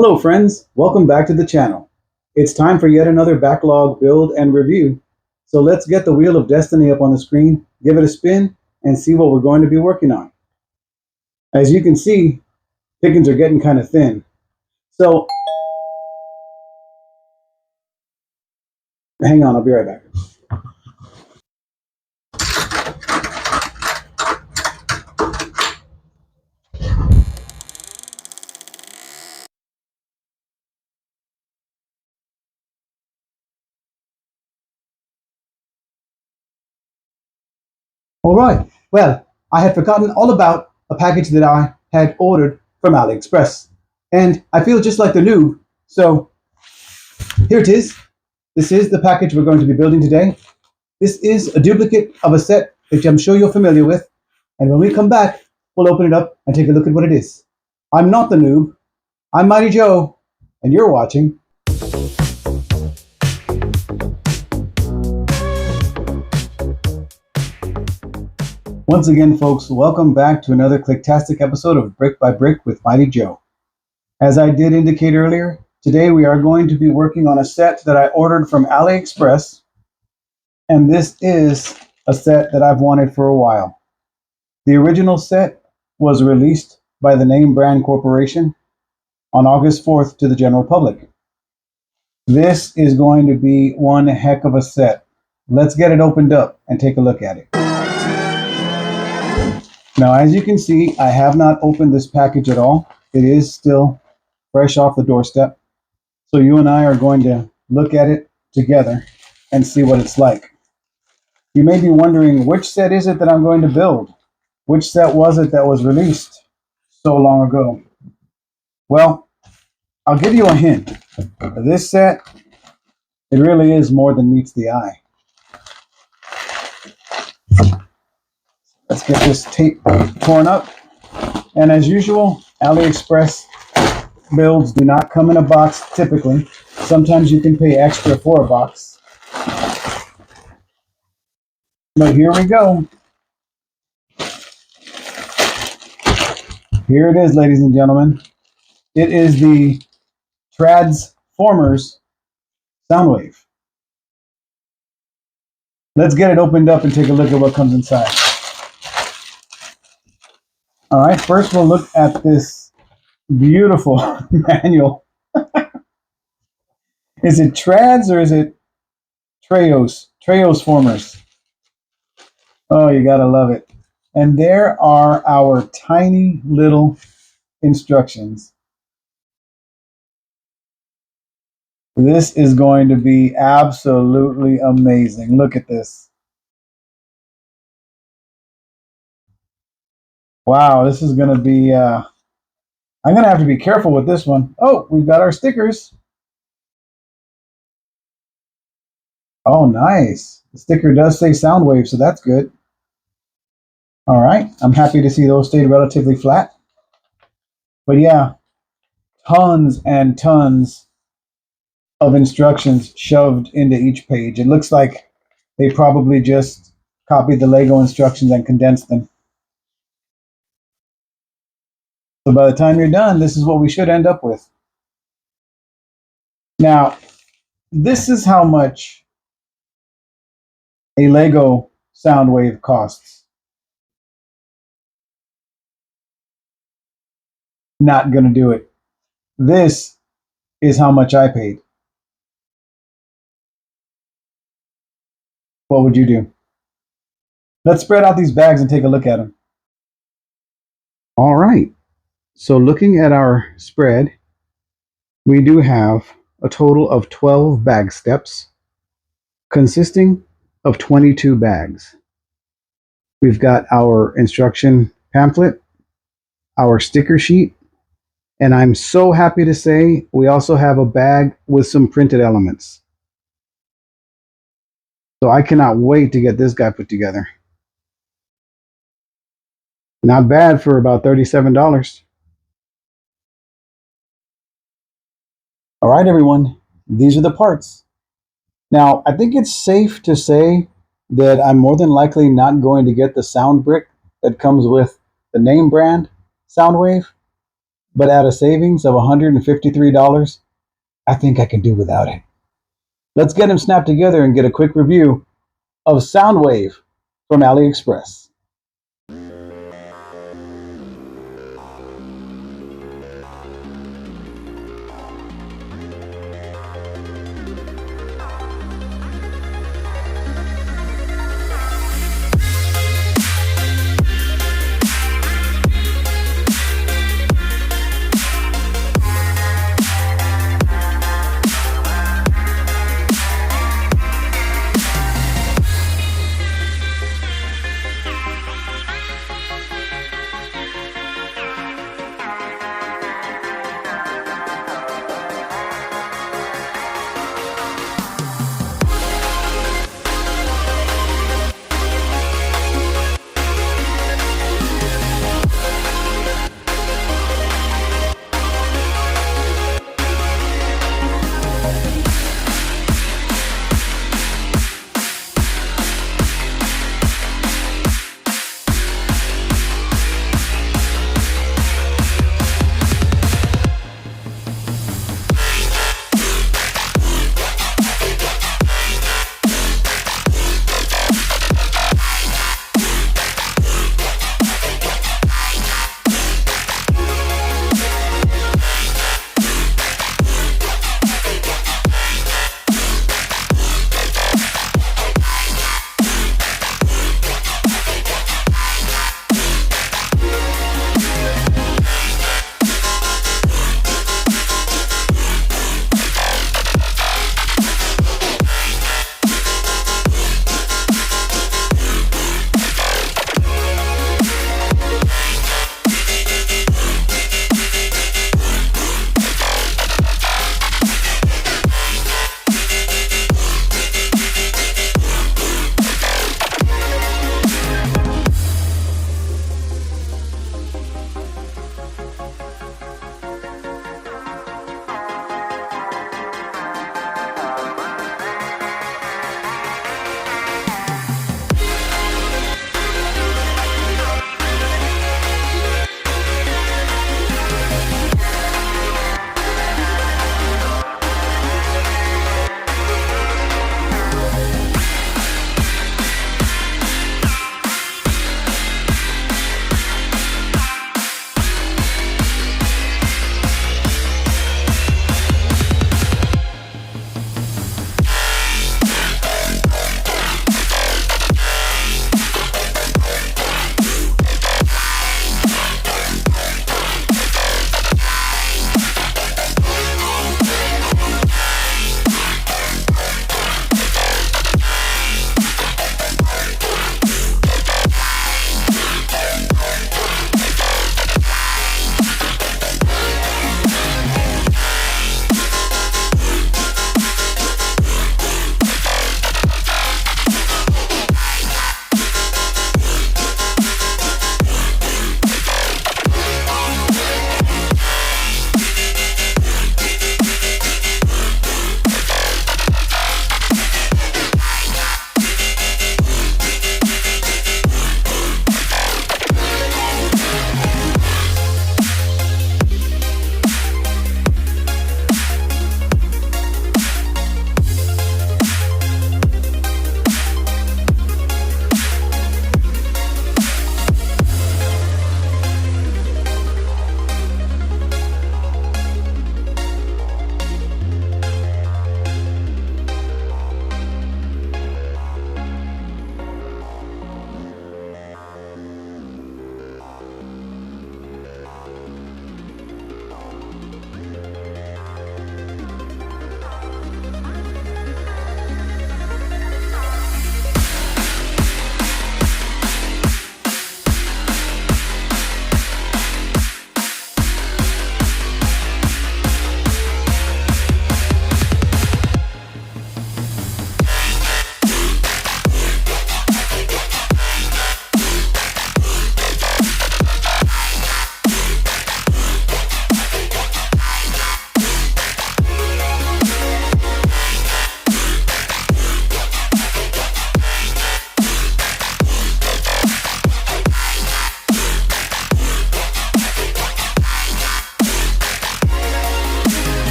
Hello friends, welcome back to the channel. It's time for yet another backlog build and review. So let's get the Wheel of Destiny up on the screen, give it a spin, and see what we're going to be working on. As you can see, pickings are getting kind of thin. So, hang on, I'll be right back. Alright, well, I had forgotten all about a package that I had ordered from AliExpress. And I feel just like the noob, so here it is. This is the package we're going to be building today. This is a duplicate of a set which I'm sure you're familiar with. And when we come back, we'll open it up and take a look at what it is. I'm not the noob. I'm Mighty Joe, and you're watching. Once again, folks, welcome back to another clicktastic episode of Brick by Brick with Mighty Joe. As I did indicate earlier, today we are going to be working on a set that I ordered from AliExpress, and this is a set that I've wanted for a while. The original set was released by the Name Brand Corporation on August 4th to the general public. This is going to be one heck of a set. Let's get it opened up and take a look at it. Now, as you can see, I have not opened this package at all. It is still fresh off the doorstep. So you and I are going to look at it together and see what it's like. You may be wondering, which set is it that I'm going to build? Which set was it that was released so long ago? Well, I'll give you a hint. This set, it really is more than meets the eye. Let's get this tape torn up. And as usual, AliExpress builds do not come in a box typically. Sometimes you can pay extra for a box. But here we go. Here it is, ladies and gentlemen. It is the Transformers Soundwave. Let's get it opened up and take a look at what comes inside. All right, first we'll look at this beautiful manual. Is it Trads or is it Transformers? Oh, you gotta love it. And there are our tiny little instructions. This is going to be absolutely amazing. Look at this. Wow, this is going to be, I'm going to have to be careful with this one. Oh, we've got our stickers. Oh, nice. The sticker does say Soundwave, so that's good. All right, I'm happy to see those stayed relatively flat. But yeah, tons and tons of instructions shoved into each page. It looks like they probably just copied the Lego instructions and condensed them. So by the time you're done, this is what we should end up with. Now, this is how much a Lego Soundwave costs. Not going to do it. This is how much I paid. What would you do? Let's spread out these bags and take a look at them. All right. So looking at our spread, we do have a total of 12 bag steps consisting of 22 bags. We've got our instruction pamphlet, our sticker sheet, and I'm so happy to say we also have a bag with some printed elements. So I cannot wait to get this guy put together. Not bad for about $37. All right, everyone, these are the parts. Now, I think it's safe to say that I'm more than likely not going to get the sound brick that comes with the name brand Soundwave, but at a savings of $153, I think I can do without it. Let's get them snapped together and get a quick review of Soundwave from AliExpress.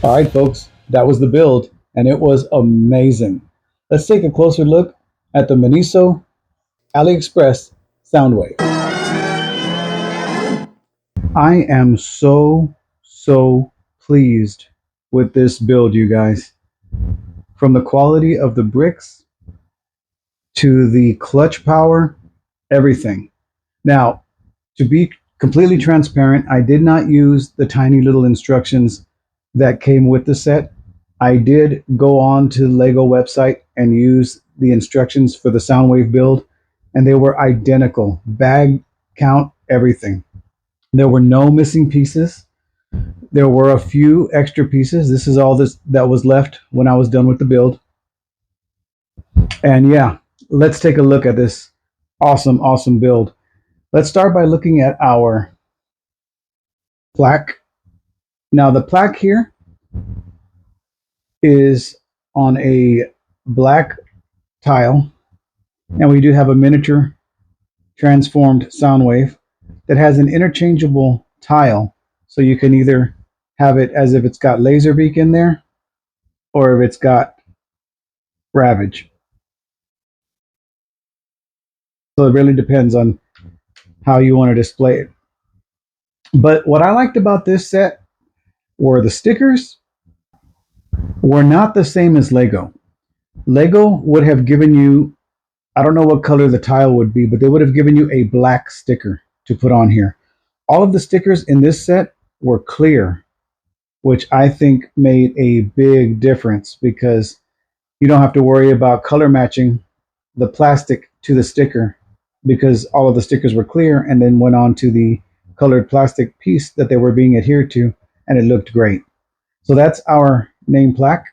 All right, folks, that was the build, and it was amazing. Let's take a closer look at the Miniso AliExpress Soundwave. I am so pleased with this build, you guys. From the quality of the bricks to the clutch power, everything. Now, to be completely transparent, I did not use the tiny little instructions that came with the set. I did go on to the Lego website and use the instructions for the Soundwave build, and they were identical. Bag count, everything. There were no missing pieces. There were a few extra pieces. This is all this that was left when I was done with the build. And yeah, let's take a look at this awesome build. Let's start by looking at our plaque. Now the plaque here is on a black tile, and we do have a miniature transformed Soundwave that has an interchangeable tile, so you can either have it as if it's got Laserbeak in there or if it's got Ravage. So it really depends on how you want to display it. But what I liked about this set were the stickers were not the same as Lego. Lego would have given you, I don't know what color the tile would be, but they would have given you a black sticker to put on here. All of the stickers in this set were clear, which I think made a big difference because you don't have to worry about color matching the plastic to the sticker because all of the stickers were clear and then went on to the colored plastic piece that they were being adhered to, and it looked great. So that's our name plaque.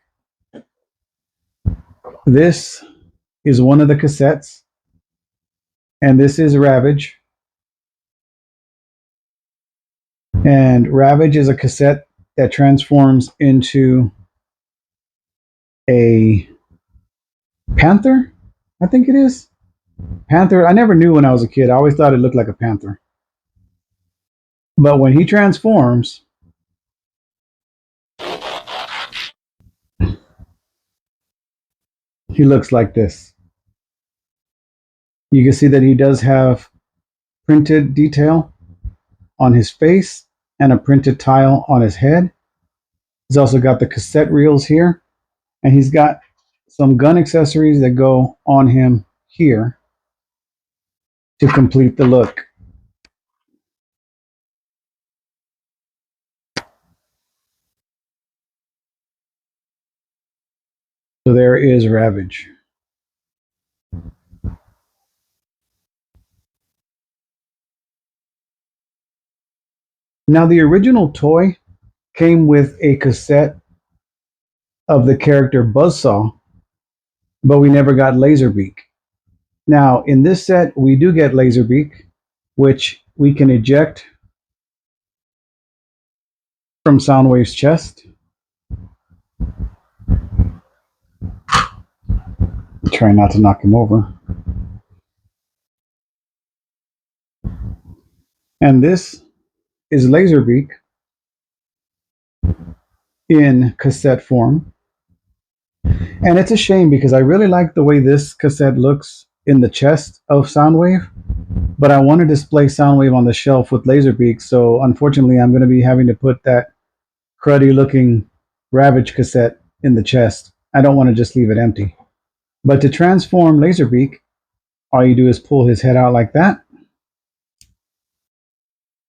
This is one of the cassettes, and this is Ravage. And Ravage is a cassette that transforms into a panther, I think it is. Panther, I never knew when I was a kid. I always thought it looked like a panther. But when he transforms, he looks like this. You can see that he does have printed detail on his face and a printed tile on his head. He's also got the cassette reels here, and he's got some gun accessories that go on him here to complete the look. So there is Ravage. Now the original toy came with a cassette of the character Buzzsaw, but we never got Laserbeak. Now in this set we do get Laserbeak, which we can eject from Soundwave's chest. Try not to knock him over. And this is Laserbeak in cassette form. And it's a shame because I really like the way this cassette looks in the chest of Soundwave, but I want to display Soundwave on the shelf with Laserbeak, so unfortunately I'm going to be having to put that cruddy looking Ravage cassette in the chest. I don't want to just leave it empty. But to transform Laserbeak, all you do is pull his head out like that,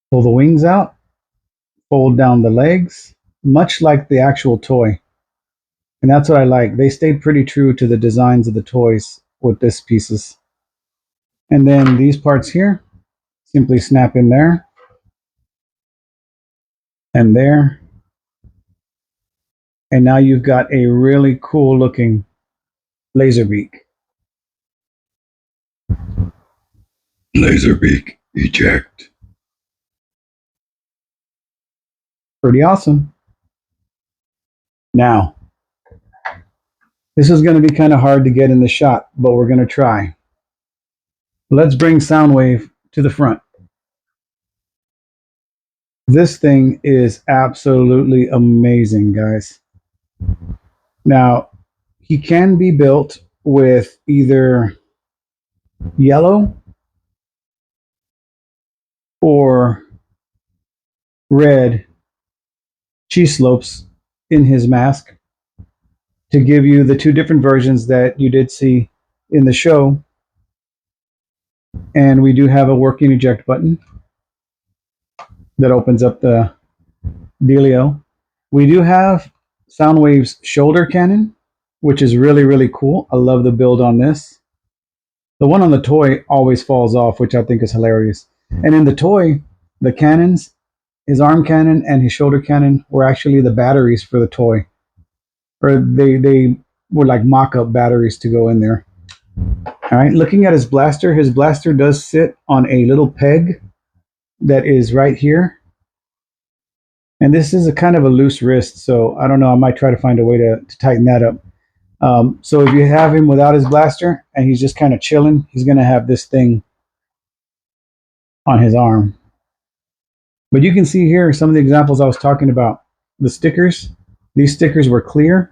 pull the wings out, fold down the legs, much like the actual toy. And that's what I like. They stayed pretty true to the designs of the toys with this pieces. And then these parts here, simply snap in there and there. And now you've got a really cool looking Laserbeak. Laserbeak eject. Pretty awesome. Now, this is going to be kind of hard to get in the shot, but we're going to try. Let's bring Soundwave to the front. This thing is absolutely amazing, guys. Now, he can be built with either yellow or red cheese slopes in his mask to give you the two different versions that you did see in the show. And we do have a working eject button that opens up the dealio. We do have Soundwave's shoulder cannon, which is really, really cool. I love the build on this. The one on the toy always falls off, which I think is hilarious. And in the toy, the cannons, his arm cannon and his shoulder cannon were actually the batteries for the toy. Or they were like mock-up batteries to go in there. All right, looking at his blaster does sit on a little peg that is right here. And this is a kind of a loose wrist, so I don't know, I might try to find a way to tighten that up. So if you have him without his blaster and he's just kind of chilling, he's going to have this thing on his arm. But you can see here some of the examples I was talking about. The stickers, these stickers were clear,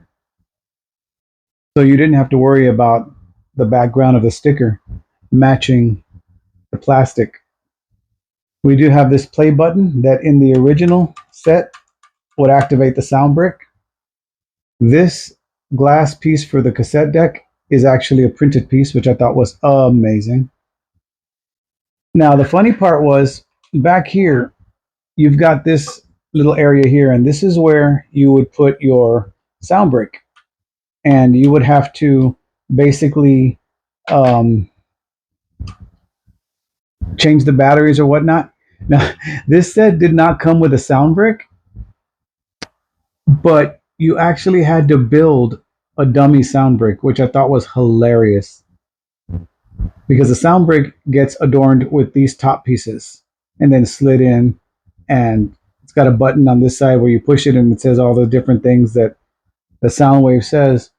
so you didn't have to worry about the background of the sticker matching the plastic. We do have this play button that in the original set would activate the sound brick. This glass piece for the cassette deck is actually a printed piece, which I thought was amazing. Now, the funny part was back here, you've got this little area here, and this is where you would put your sound brick. And you would have to basically change the batteries or whatnot. Now, this set did not come with a sound brick, but you actually had to build a dummy sound brick, which I thought was hilarious. Because the sound brick gets adorned with these top pieces and then slid in, and it's got a button on this side where you push it and it says all the different things that the Soundwave says.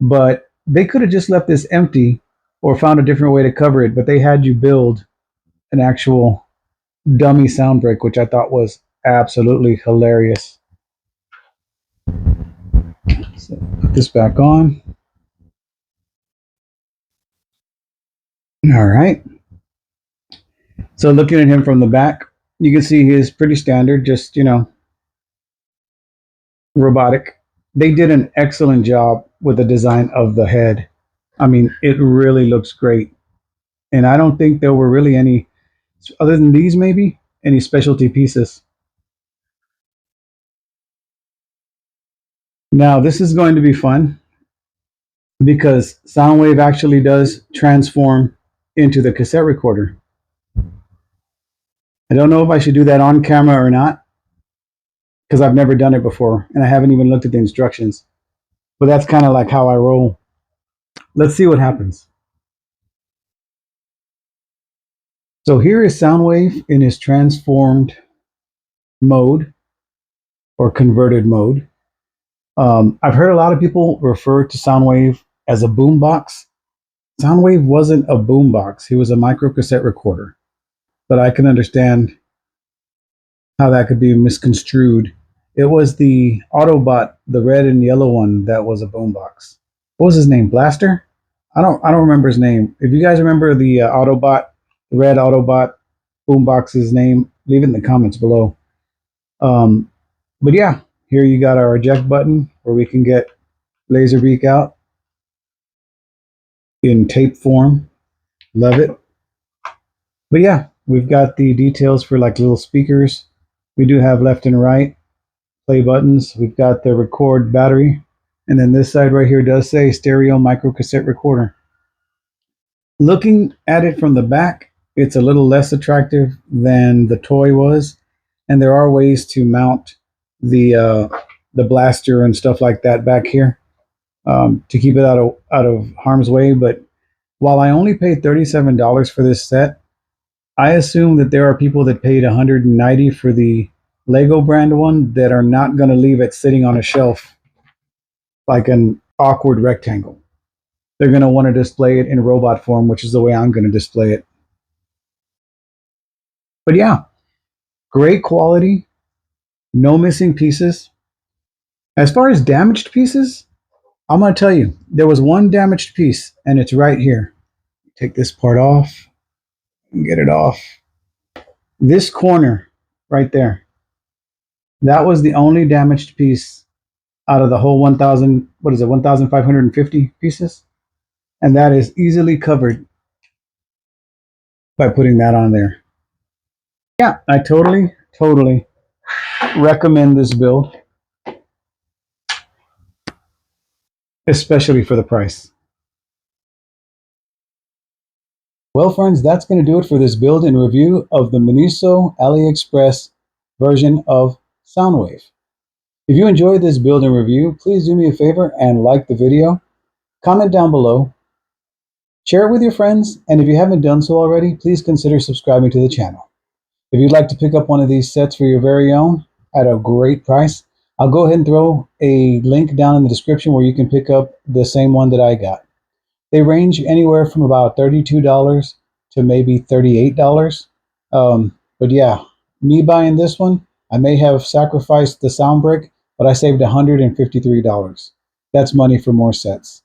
But they could have just left this empty or found a different way to cover it, but they had you build an actual dummy sound brick, which I thought was absolutely hilarious. So put this back on. All right. So looking at him from the back, you can see he's pretty standard, just, you know, robotic. They did an excellent job with the design of the head. I mean, it really looks great. And I don't think there were really any, other than these maybe, any specialty pieces. Now, this is going to be fun because Soundwave actually does transform into the cassette recorder. I don't know if I should do that on camera or not because I've never done it before and I haven't even looked at the instructions. But that's kind of like how I roll. Let's see what happens. So here is Soundwave in his transformed mode or converted mode. I've heard a lot of people refer to Soundwave as a boombox. Soundwave wasn't a boombox. He was a micro cassette recorder. But I can understand how that could be misconstrued. It was the Autobot, the red and yellow one, that was a boombox. What was his name? Blaster? I don't remember his name. If you guys remember the Autobot, the red Autobot boombox's name, leave it in the comments below. But yeah, here you got our eject button where we can get Laserbeak out in tape form. Love it. But yeah, we've got the details for like little speakers. We do have left and right play buttons. We've got the record battery. And then this side right here does say stereo micro cassette recorder. Looking at it from the back, it's a little less attractive than the toy was. And there are ways to mount the blaster and stuff like that back here to keep it out of harm's way. But while I only paid $37 for this set, I assume that there are people that paid $190 for the Lego brand one that are not going to leave it sitting on a shelf like an awkward rectangle. They're going to want to display it in robot form, which is the way I'm going to display it. But yeah, great quality. No missing pieces. As far as damaged pieces, I'm going to tell you, there was one damaged piece, and it's right here. Take this part off and get it off. This corner right there, that was the only damaged piece out of the whole 1,000, what is it, 1,550 pieces? And that is easily covered by putting that on there. Yeah, I totally recommend this build, especially for the price. Well, friends, that's going to do it for this build and review of the Miniso AliExpress version of Soundwave. If you enjoyed this build and review, please do me a favor and like the video, comment down below, share it with your friends, and if you haven't done so already, please consider subscribing to the channel. If you'd like to pick up one of these sets for your very own at a great price, I'll go ahead and throw a link down in the description where you can pick up the same one that I got. They range anywhere from about $32 to maybe $38. But yeah, me buying this one, I may have sacrificed the sound brick, but I saved $153. That's money for more sets.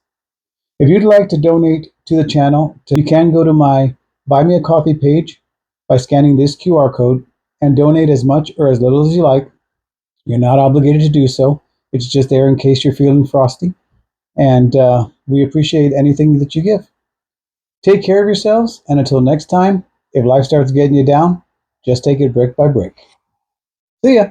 If you'd like to donate to the channel, you can go to my Buy Me a Coffee page by scanning this QR code and donate as much or as little as you like. You're not obligated to do so. It's just there in case you're feeling frosty. And we appreciate anything that you give. Take care of yourselves, and until next time, if life starts getting you down, just take it brick by brick. See ya!